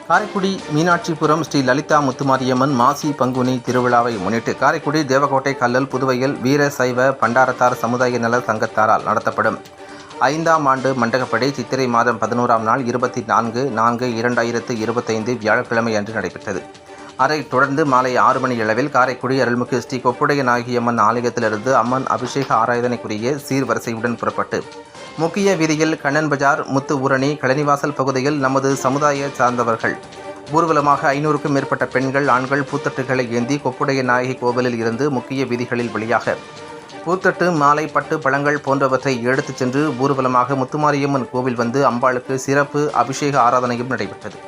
காரைக்குடி மீனாட்சிபுரம் ஸ்ரீ லலிதா முத்துமாரியம்மன் மாசி பங்குனி திருவிழாவை முன்னிட்டு காரைக்குடி தேவகோட்டை கல்லல் புதுவையில் வீர சைவ பண்டாரத்தார் சமுதாய நல சங்கத்தாரால் நடத்தப்படும் 5ஆம் ஆண்டு மண்டகப்படி சித்திரை மாதம் 11ஆம் நாள் 24/4/2025 வியாழக்கிழமை அன்று நடைபெற்றது. அதைத் தொடர்ந்து மாலை 6 மணி அளவில் காரைக்குடி அருள்மிகு ஸ்ரீ கொப்புடைய நாயகியம்மன் ஆலயத்திலிருந்து அம்மன் அபிஷேக ஆராதனைக்குரிய சீர்வரிசையுடன் புறப்பட்டு முக்கிய வீதியில் கண்ணன் பஜார், முத்து ஊரணி, கழனிவாசல் பகுதியில் நமது சமுதாய சார்ந்தவர்கள் ஊர்வலமாக 500க்கும் மேற்பட்ட பெண்கள், ஆண்கள் பூத்தட்டுகளை ஏந்தி கொப்புடைய நாயகி கோவிலில் இருந்து முக்கிய வீதிகளில் வழியாக பூத்தட்டு, மாலை, பட்டு, பழங்கள் போன்றவற்றை எடுத்துச் சென்று ஊர்வலமாக முத்துமாரியம்மன் கோவில் வந்து அம்பாளுக்கு சிறப்பு அபிஷேக ஆராதனையும் நடைபெற்றது.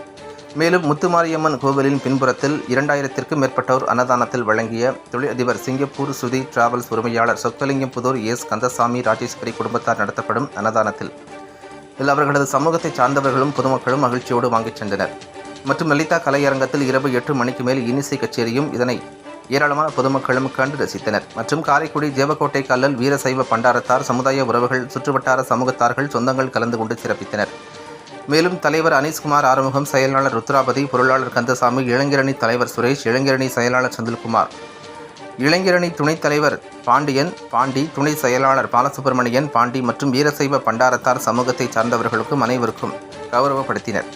மேலும் முத்துமாரியம்மன் கோவிலின் பின்புறத்தில் 2000க்கும் மேற்பட்டோர் அன்னதானத்தில் வழங்கிய தொழிலதிபர் சிங்கப்பூர் சுதி டிராவல்ஸ் உரிமையாளர் சொக்கலிங்கம் புதூர் எஸ் கந்தசாமி ராஜேஸ்வரி குடும்பத்தார் நடத்தப்படும் அன்னதானத்தில் அவர்களது சமூகத்தை சார்ந்தவர்களும் பொதுமக்களும் மகிழ்ச்சியோடு வாங்கிச் சென்றனர். மற்றும் லலிதா கலையரங்கத்தில் இரவு 8 மணிக்கு மேல் இனிசை கச்சேரியும் இதனை ஏராளமான பொதுமக்களும் கண்டு ரசித்தனர். மற்றும் காரைக்குடி தேவகோட்டை கல்லல் வீரசைவ பண்டாரத்தார் சமுதாய உறவுகள், சுற்றுவட்டார சமூகத்தார்கள், சொந்தங்கள் கலந்து கொண்டு சிறப்பித்தனர். மேலும் தலைவர் அனீஸ்குமார் ஆறுமுகம், செயலாளர் ருத்ராபதி, பொருளாளர் கந்தசாமி, இளைஞரணி தலைவர் சுரேஷ், இளைஞரணி செயலாளர் செந்தில்குமார், இளைஞரணி துணைத் தலைவர் பாண்டி, துணை செயலாளர் பாலசுப்ரமணியன் பாண்டி மற்றும் வீரசைவ பண்டாரத்தார் சமூகத்தை சார்ந்தவர்களுக்கும் அனைவருக்கும் கௌரவப்படுத்தினர்.